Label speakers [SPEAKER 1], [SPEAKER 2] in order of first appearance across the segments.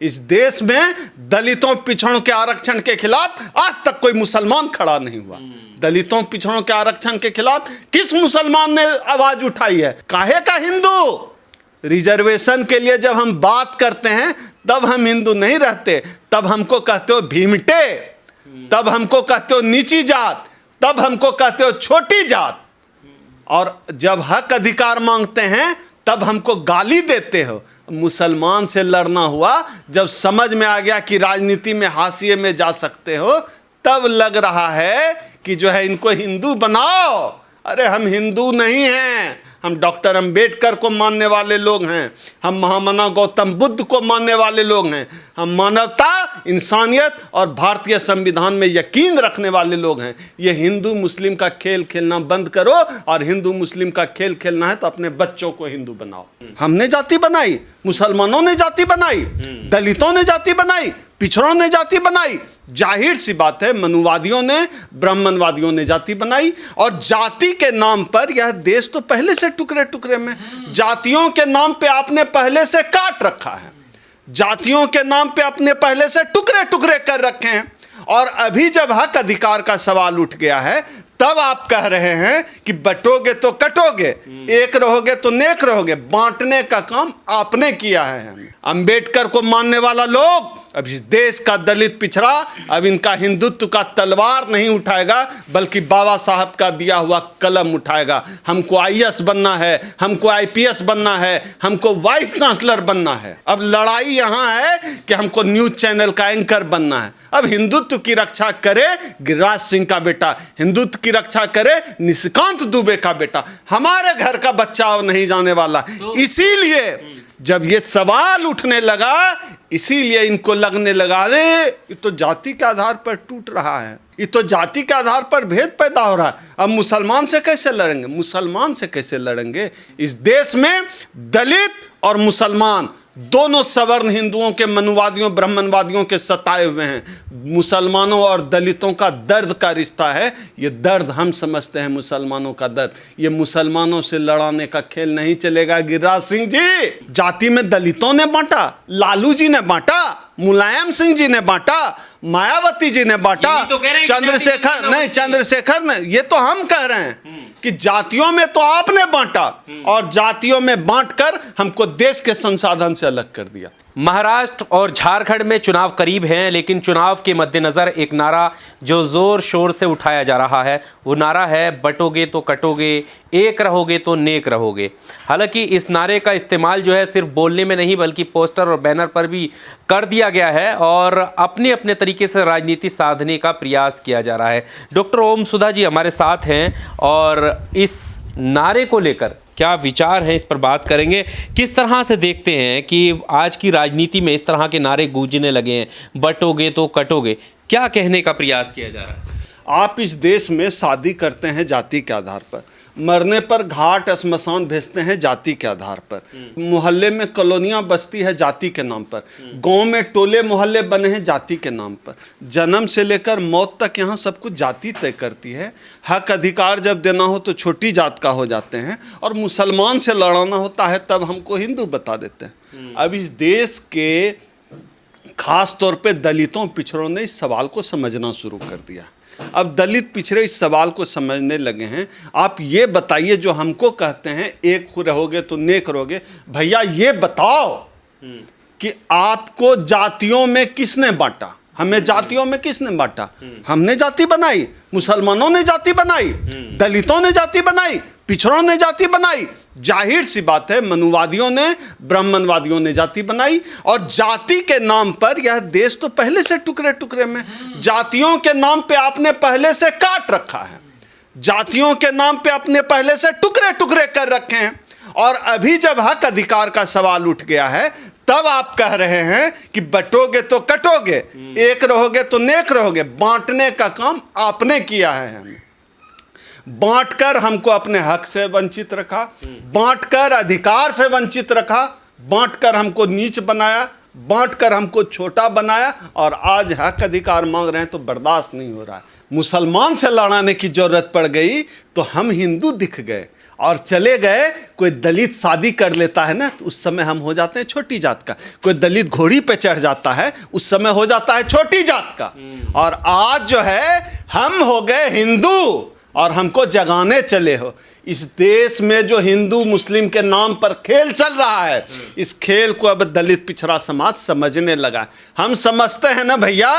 [SPEAKER 1] इस देश में दलितों पिछड़ों के आरक्षण के खिलाफ आज तक कोई मुसलमान खड़ा नहीं हुआ। दलितों पिछड़ों के आरक्षण के खिलाफ किस मुसलमान ने आवाज उठाई है? काहे का हिंदू? रिजर्वेशन के लिए जब हम बात करते हैं तब हम हिंदू नहीं रहते, तब हमको कहते हो भीमटे, तब हमको कहते हो नीची जात, तब हमको कहते हो छोटी जात, और जब हक अधिकार मांगते हैं तब हमको गाली देते हो। मुसलमान से लड़ना हुआ, जब समझ में आ गया कि राजनीति में हाशिए में जा सकते हो, तब लग रहा है कि जो है इनको हिंदू बनाओ। अरे हम हिंदू नहीं हैं, हम डॉक्टर अंबेडकर को मानने वाले लोग हैं, हम महामना गौतम बुद्ध को मानने वाले लोग हैं, हम मानवता, इंसानियत और भारतीय संविधान में यकीन रखने वाले लोग हैं। ये हिंदू मुस्लिम का खेल खेलना बंद करो, और हिंदू मुस्लिम का खेल खेलना है तो अपने बच्चों को हिंदू बनाओ। हमने जाति बनाई, मुसलमानों ने जाति बनाई, दलितों ने जाति बनाई, पिछड़ों ने जाति बनाई। जाहिर सी बात है मनुवादियों ने, ब्राह्मणवादियों ने जाति बनाई, और जाति के नाम पर यह देश तो पहले से टुकड़े टुकड़े में, जातियों के नाम पे आपने पहले से काट रखा है, जातियों के नाम पे अपने पहले से टुकड़े टुकड़े कर रखे हैं। और अभी जब हक अधिकार का सवाल उठ गया है तब आप कह रहे हैं कि बटोगे तो कटोगे, एक रहोगे तो नेक रहोगे। बांटने का काम आपने किया है। अंबेडकर को मानने वाला लोग अब इस देश का दलित पिछड़ा अब इनका हिंदुत्व का तलवार नहीं उठाएगा, बल्कि बाबा साहब का दिया हुआ कलम उठाएगा। हमको आईएएस बनना है, हमको आईपीएस बनना है, हमको वाइस चांसलर बनना है। अब लड़ाई यहाँ है कि हमको न्यूज चैनल का एंकर बनना है। अब हिंदुत्व की रक्षा करे गिरिराज सिंह का बेटा, हिंदुत्व की रक्षा करे निशिकांत दुबे का बेटा। हमारे घर का बच्चा अब नहीं जाने वाला। इसीलिए जब ये सवाल उठने लगा, इसीलिए इनको लगने लगा अरे ये तो जाति के आधार पर टूट रहा है, ये तो जाति के आधार पर भेद पैदा हो रहा है। अब मुसलमान से कैसे लड़ेंगे? मुसलमान से कैसे लड़ेंगे? इस देश में दलित और मुसलमान दोनों सवर्ण हिंदुओं के, मनुवादियों ब्राह्मणवादियों के सताए हुए हैं। मुसलमानों और दलितों का दर्द का रिश्ता है। ये दर्द हम समझते हैं, मुसलमानों का दर्द। ये मुसलमानों से लड़ाने का खेल नहीं चलेगा गिरिराज सिंह जी। जाति में दलितों ने बांटा, लालू जी ने बांटा, मुलायम सिंह जी ने बांटा, मायावती जी ने बांटा,
[SPEAKER 2] तो
[SPEAKER 1] चंद्रशेखर ने। ये तो हम कह रहे हैं कि जातियों में तो आपने बांटा, और जातियों में बांटकर हमको देश के संसाधन से अलग कर दिया।
[SPEAKER 2] महाराष्ट्र और झारखंड में चुनाव करीब हैं, लेकिन चुनाव के मद्देनज़र एक नारा जो ज़ोर शोर से उठाया जा रहा है वो नारा है बटोगे तो कटोगे, एक रहोगे तो नेक रहोगे। हालांकि इस नारे का इस्तेमाल जो है सिर्फ बोलने में नहीं बल्कि पोस्टर और बैनर पर भी कर दिया गया है, और अपने अपने तरीके से राजनीति साधने का प्रयास किया जा रहा है। डॉक्टर ओम सुधा जी हमारे साथ हैं, और इस नारे को लेकर क्या विचार है इस पर बात करेंगे। किस तरह से देखते हैं कि आज की राजनीति में इस तरह के नारे गूंजने लगे हैं, बटोगे तो कटोगे, क्या कहने का प्रयास किया जा रहा है?
[SPEAKER 1] आप इस देश में शादी करते हैं जाति के आधार पर, मरने पर घाट श्मशान भेजते हैं जाति के आधार पर, मोहल्ले में कॉलोनियां बसती है जाति के नाम पर, गांव में टोले मोहल्ले बने हैं जाति के नाम पर। जन्म से लेकर मौत तक यहाँ सब कुछ जाति तय करती है। हक अधिकार जब देना हो तो छोटी जात का हो जाते हैं, और मुसलमान से लड़ाना होता है तब हमको हिंदू बता देते हैं। अब इस देश के खास तौर पे दलितों पिछड़ों ने इस सवाल को समझना शुरू कर दिया। अब दलित पिछड़े इस सवाल को समझने लगे हैं। आप ये बताइए, जो हमको कहते हैं एक रहोगे तो नेक रहोगे, भैया ये बताओ कि आपको जातियों में किसने बांटा? हमें जातियों में किसने बांटा? हमने जाति बनाई, मुसलमानों ने जाति बनाई, दलितों ने जाति बनाई, पिछड़ों ने जाति बनाई। जाहिर सी बात है मनुवादियों ने, ब्राह्मणवादियों ने जाति बनाई, और जाति के नाम पर यह देश तो पहले से टुकड़े टुकड़े में, जातियों के नाम पे आपने पहले से काट रखा है, जातियों के नाम पे अपने पहले से टुकड़े टुकड़े कर रखे हैं। और अभी जब हक अधिकार का सवाल उठ गया है तब आप कह रहे हैं कि बटोगे तो कटोगे, एक रहोगे तो नेक रहोगे। बांटने का काम आपने किया है। हमें बांटकर हमको अपने हक से वंचित रखा, बांटकर अधिकार से वंचित रखा, बांटकर हमको नीच बनाया, बांटकर हमको छोटा बनाया, और आज हक अधिकार मांग रहे हैं तो बर्दाश्त नहीं हो रहा है। मुसलमान से लड़ाने की जरूरत पड़ गई तो हम हिंदू दिख गए। और चले गए। कोई दलित शादी कर लेता है ना, तो उस समय हम हो जाते हैं छोटी जात का। कोई दलित घोड़ी पे चढ़ जाता है, उस समय हो जाता है छोटी जात का। और आज जो है हम हो गए हिंदू और हमको जगाने चले हो। इस देश में जो हिंदू मुस्लिम के नाम पर खेल चल रहा है, इस खेल को अब दलित पिछड़ा समाज समझने लगा। हम समझते हैं ना भैया,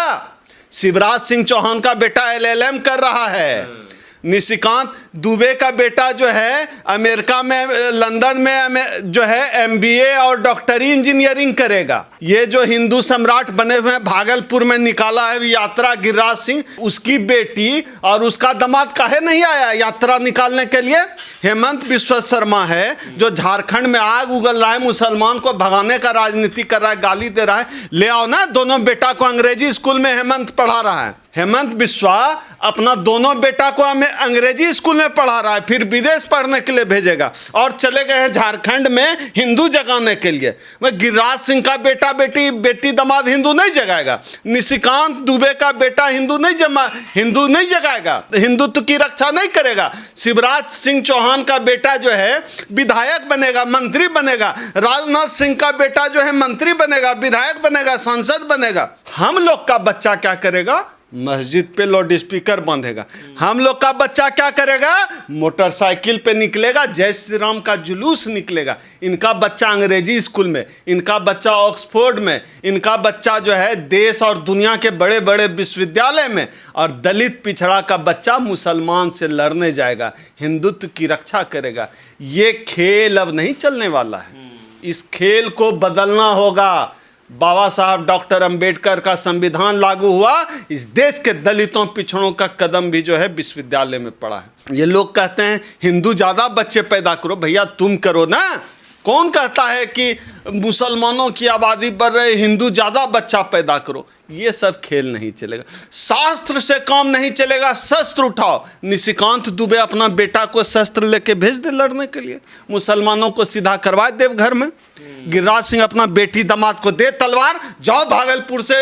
[SPEAKER 1] शिवराज सिंह चौहान का बेटा LLM कर रहा है, निशिकांत दुबे का बेटा जो है अमेरिका में, लंदन में जो है MBA और डॉक्टरी इंजीनियरिंग करेगा। ये जो हिंदू सम्राट बने हुए हैं, भागलपुर में निकाला है यात्रा गिरिराज सिंह, उसकी बेटी और उसका दामाद काहे नहीं आया यात्रा निकालने के लिए? हेमंत बिस्वा शर्मा है जो झारखंड में आग उगल रहा है, मुसलमान को भगाने का राजनीति कर रहा है, गाली दे रहा है। ले आओ ना दोनों बेटा को, अंग्रेजी स्कूल में हेमंत पढ़ा रहा है। हेमंत बिस्वा अपना दोनों बेटा को अंग्रेजी स्कूल में पढ़ा रहा है, फिर विदेश पढ़ने के लिए भेजेगा और चले गए हैं झारखंड में हिंदू जगाने के लिए। वह गिरिराज सिंह का बेटा बेटी दामाद हिंदू नहीं जगाएगा, निशिकांत दुबे का बेटा हिंदू नहीं जगाएगा, हिंदुत्व की रक्षा नहीं करेगा। शिवराज सिंह चौहान का बेटा जो है विधायक बनेगा, मंत्री बनेगा, राजनाथ सिंह का बेटा जो है मंत्री बनेगा, विधायक बनेगा, सांसद बनेगा। हम लोग का बच्चा क्या करेगा? मस्जिद पे लाउड स्पीकर बांधेगा। हम लोग का बच्चा क्या करेगा? मोटरसाइकिल पे निकलेगा, जय श्री राम का जुलूस निकलेगा। इनका बच्चा अंग्रेजी स्कूल में, इनका बच्चा ऑक्सफोर्ड में, इनका बच्चा जो है देश और दुनिया के बड़े बड़े विश्वविद्यालय में, और दलित पिछड़ा का बच्चा मुसलमान से लड़ने जाएगा, हिंदुत्व की रक्षा करेगा। ये खेल अब नहीं चलने वाला है, इस खेल को बदलना होगा। बाबा साहब डॉक्टर अंबेडकर का संविधान लागू हुआ, इस देश के दलितों पिछड़ों का कदम भी जो है विश्वविद्यालय में पड़ा है। ये लोग कहते हैं हिंदू ज़्यादा बच्चे पैदा करो, भैया तुम करो ना। कौन कहता है कि मुसलमानों की आबादी बढ़ रही, हिंदू ज़्यादा बच्चा पैदा करो? ये सब खेल नहीं चलेगा, शास्त्र से काम नहीं चलेगा। शस्त्र उठाओ। निशिकांत दुबे अपना बेटा को शस्त्र लेके भेज दे लड़ने के लिए, मुसलमानों को सीधा करवा दे घर में। गिरिराज सिंह अपना बेटी दामाद को दे तलवार, जाओ भागलपुर से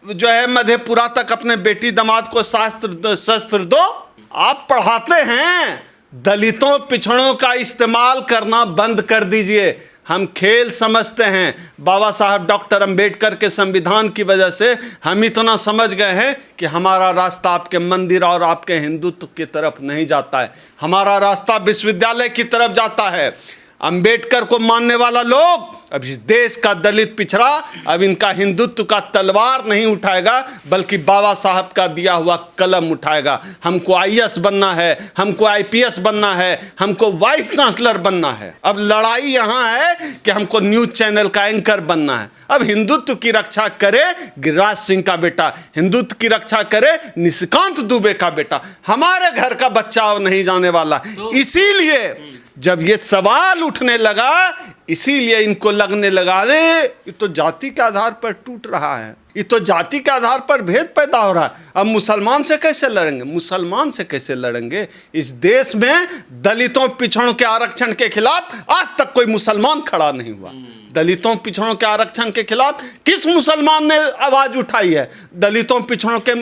[SPEAKER 1] जो है मधेपुरा तक अपने बेटी दामाद को शस्त्र दो। आप पढ़ाते हैं, दलितों पिछड़ों का इस्तेमाल करना बंद कर दीजिए। हम खेल समझते हैं। बाबा साहब डॉक्टर अंबेडकर के संविधान की वजह से हम इतना समझ गए हैं कि हमारा रास्ता आपके मंदिर और आपके हिंदुत्व की तरफ नहीं जाता है, हमारा रास्ता विश्वविद्यालय की तरफ जाता है। अंबेडकर को मानने वाला लोग अब इस देश का दलित पिछड़ा अब इनका हिंदुत्व का तलवार नहीं उठाएगा, बल्कि बाबा साहब का दिया हुआ कलम उठाएगा। हमको IAS बनना है, हमको IPS बनना है, हमको वाइस चांसलर बनना है। अब लड़ाई यहाँ है कि हमको न्यूज चैनल का एंकर बनना है। अब हिंदुत्व की रक्षा करे गिरिराज सिंह का बेटा, हिंदुत्व की रक्षा करे निशिकांत दुबे का बेटा। हमारे घर का बच्चा अब नहीं जाने वाला। इसीलिए जब ये सवाल उठने लगा, इसीलिए इनको लगने लगा अरे ये तो जाति के आधार पर टूट रहा है, ये तो जाति के आधार पर भेद पैदा हो रहा है। अब मुसलमान से कैसे लड़ेंगे? मुसलमान से कैसे लड़ेंगे? इस देश में दलितों पिछड़ों के आरक्षण के खिलाफ आज तक कोई मुसलमान खड़ा नहीं हुआ। दलितों पिछड़ों के आरक्षण के खिलाफ किस मुसलमान ने आवाज उठाई है? दलितों पिछड़ों के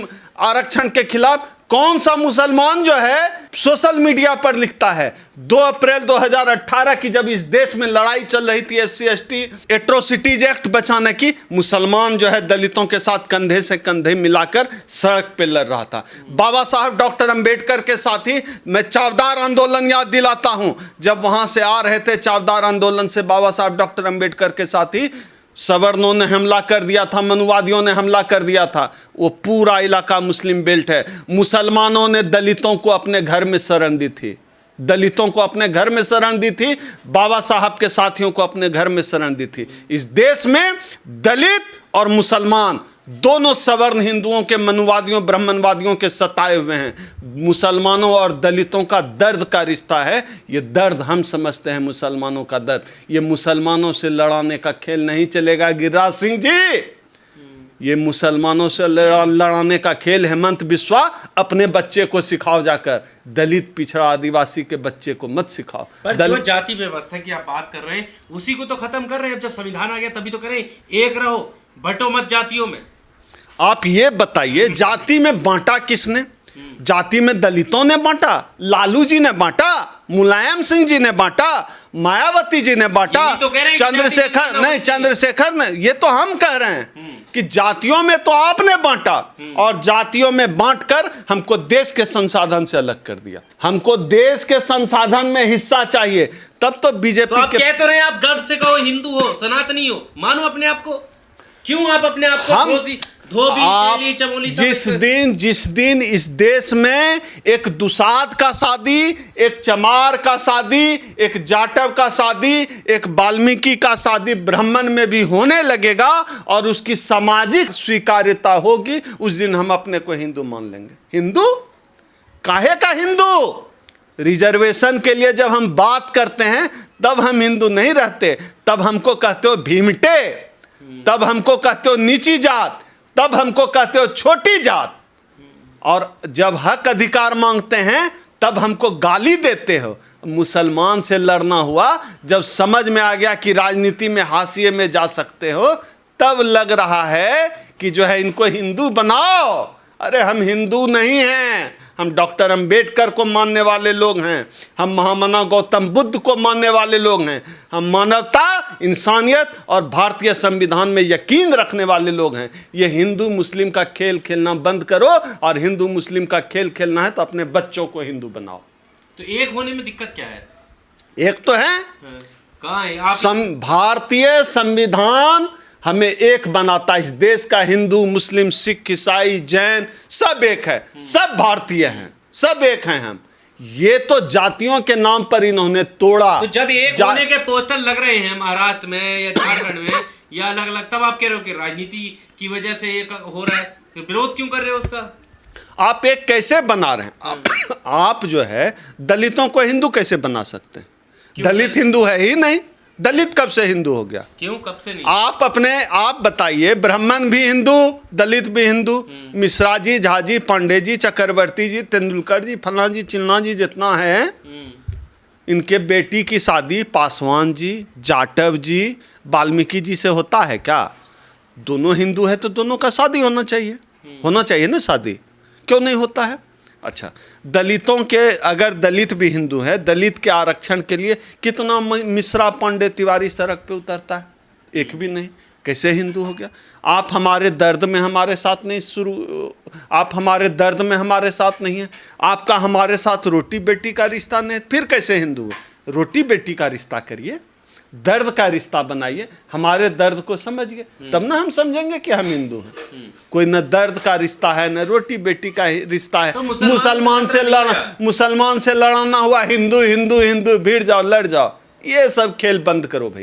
[SPEAKER 1] आरक्षण के खिलाफ कौन सा मुसलमान जो है सोशल मीडिया पर लिखता है? 2 अप्रैल 2018 की जब इस देश में लड़ाई चल रही थी SC/ST एट्रोसिटीज एक्ट बचाने की, मुसलमान जो है दलितों के साथ कंधे से कंधे मिलाकर सड़क पे लड़ रहा था। बाबा साहब डॉक्टर अंबेडकर के साथ ही मैं चावदार आंदोलन याद दिलाता हूं। जब वहां से आ रहे थे चावदार आंदोलन से, बाबा साहब डॉक्टर अंबेडकर के साथ ही सवर्णों ने हमला कर दिया था, मनुवादियों ने हमला कर दिया था। वो पूरा इलाका मुस्लिम बेल्ट है। मुसलमानों ने दलितों को अपने घर में शरण दी थी, दलितों को अपने घर में शरण दी थी, बाबा साहब के साथियों को अपने घर में शरण दी थी। इस देश में दलित और मुसलमान दोनों सवर्ण हिंदुओं के, मनुवादियों ब्राह्मणवादियों के सताए हुए हैं। मुसलमानों और दलितों का दर्द का रिश्ता है। ये दर्द हम समझते हैं, मुसलमानों का दर्द। ये मुसलमानों से लड़ाने का खेल नहीं चलेगा गिरिराज सिंह जी। ये मुसलमानों से लड़ाने का खेल हेमंत बिस्वा अपने बच्चे को सिखाओ जाकर, दलित पिछड़ा आदिवासी के बच्चे को मत सिखाओ।
[SPEAKER 2] पर जो जाति व्यवस्था की आप बात कर रहे हैं उसी को तो खत्म कर रहे हैं। अब जब संविधान आ गया तभी तो करें एक रहो, बटो मत जातियों में।
[SPEAKER 1] आप ये बताइए, जाति में बांटा किसने? जाति में दलितों ने बांटा, लालू जी ने बांटा। मुलायम सिंह जी ने बांटा, मायावती जी ने बांटा,
[SPEAKER 2] यही तो कह रहे हैं कि
[SPEAKER 1] चंद्रशेखर नहीं, चंद्रशेखर ने, ये तो हम कह रहे हैं कि जातियों में तो आपने बांटा और जातियों में बांटकर हमको देश के संसाधन से अलग कर दिया। हमको देश के संसाधन में हिस्सा चाहिए, तब तो
[SPEAKER 2] तो
[SPEAKER 1] बीजेपी
[SPEAKER 2] आप कह तो रहे हैं, आप गर्व से कहो हिंदू हो, सनातनी हो, मानो अपने आप को। क्यों आप अपने आप को धोबी, तेली, चमोली
[SPEAKER 1] जिस दिन इस देश में एक दुसाध का शादी, एक चमार का शादी, एक जाटव का शादी, एक वाल्मीकि का शादी ब्राह्मण में भी होने लगेगा और उसकी सामाजिक स्वीकार्यता होगी, उस दिन हम अपने को हिंदू मान लेंगे। हिंदू काहे का हिंदू? रिजर्वेशन के लिए जब हम बात करते हैं तब हम हिंदू नहीं रहते, तब हमको कहते हो भीमटे, तब हमको कहते हो नीची जात, तब हमको कहते हो छोटी जात, और जब हक अधिकार मांगते हैं तब हमको गाली देते हो। मुसलमान से लड़ना हुआ, जब समझ में आ गया कि राजनीति में हाशिए में जा सकते हो, तब लग रहा है कि जो है इनको हिंदू बनाओ। अरे हम हिंदू नहीं हैं, हम डॉक्टर अंबेडकर को मानने वाले लोग हैं, हम महामना गौतम बुद्ध को मानने वाले लोग हैं, हम मानवता, इंसानियत और भारतीय संविधान में यकीन रखने वाले लोग हैं। ये हिंदू मुस्लिम का खेल खेलना बंद करो, और हिंदू मुस्लिम का खेल खेलना है तो अपने बच्चों को हिंदू बनाओ।
[SPEAKER 2] तो एक होने में दिक्कत क्या है?
[SPEAKER 1] एक तो है,
[SPEAKER 2] कहाँ है आप?
[SPEAKER 1] भारतीय संविधान हमें एक बनाता है। इस देश का हिंदू, मुस्लिम, सिख, ईसाई, जैन सब एक है, सब भारतीय हैं, सब एक हैं हम। ये तो जातियों के नाम पर इन्होंने तोड़ा।
[SPEAKER 2] तो जब एक होने के पोस्टर लग रहे हैं महाराष्ट्र में या झारखंड में या अलग अलग, तब आप कह रहे हो कि राजनीति की वजह से ये हो रहा है, तो विरोध क्यों कर रहे हो उसका?
[SPEAKER 1] आप एक कैसे बना रहे हैं? आप जो है दलितों को हिंदू कैसे बना सकते हैं? दलित हिंदू है ही नहीं, दलित कब से हिंदू हो गया?
[SPEAKER 2] क्यों, कब से नहीं?
[SPEAKER 1] आप बताइए, ब्राह्मण भी हिंदू, दलित भी हिंदू, मिश्रा जी, झा जी, पांडे जी, चक्रवर्ती जी, तेंदुलकर जी, फला जी, चिन्ना जी जितना है, इनके बेटी की शादी पासवान जी, जाटव जी, वाल्मीकि जी से होता है क्या? दोनों हिंदू है तो दोनों का शादी होना चाहिए ना शादी, क्यों नहीं होता है? अच्छा, दलितों के, अगर दलित भी हिंदू है, दलित के आरक्षण के लिए कितना मिश्रा, पांडे, तिवारी सड़क पे उतरता है? एक भी नहीं। कैसे हिंदू हो गया? आप हमारे दर्द में हमारे साथ नहीं आप हमारे दर्द में हमारे साथ नहीं है, आपका हमारे साथ रोटी बेटी का रिश्ता नहीं, फिर कैसे हिंदू है? रोटी बेटी का रिश्ता करिए, दर्द का रिश्ता बनाइए, हमारे दर्द को समझिए, तब ना हम समझेंगे कि हम हिंदू हैं। कोई न दर्द का रिश्ता है, न रोटी बेटी का रिश्ता है।
[SPEAKER 2] तो
[SPEAKER 1] मुसलमान से लड़ाना हुआ, हिंदू हिंदू हिंदू, भीड़ जाओ, लड़ जाओ, ये सब खेल बंद करो भाई।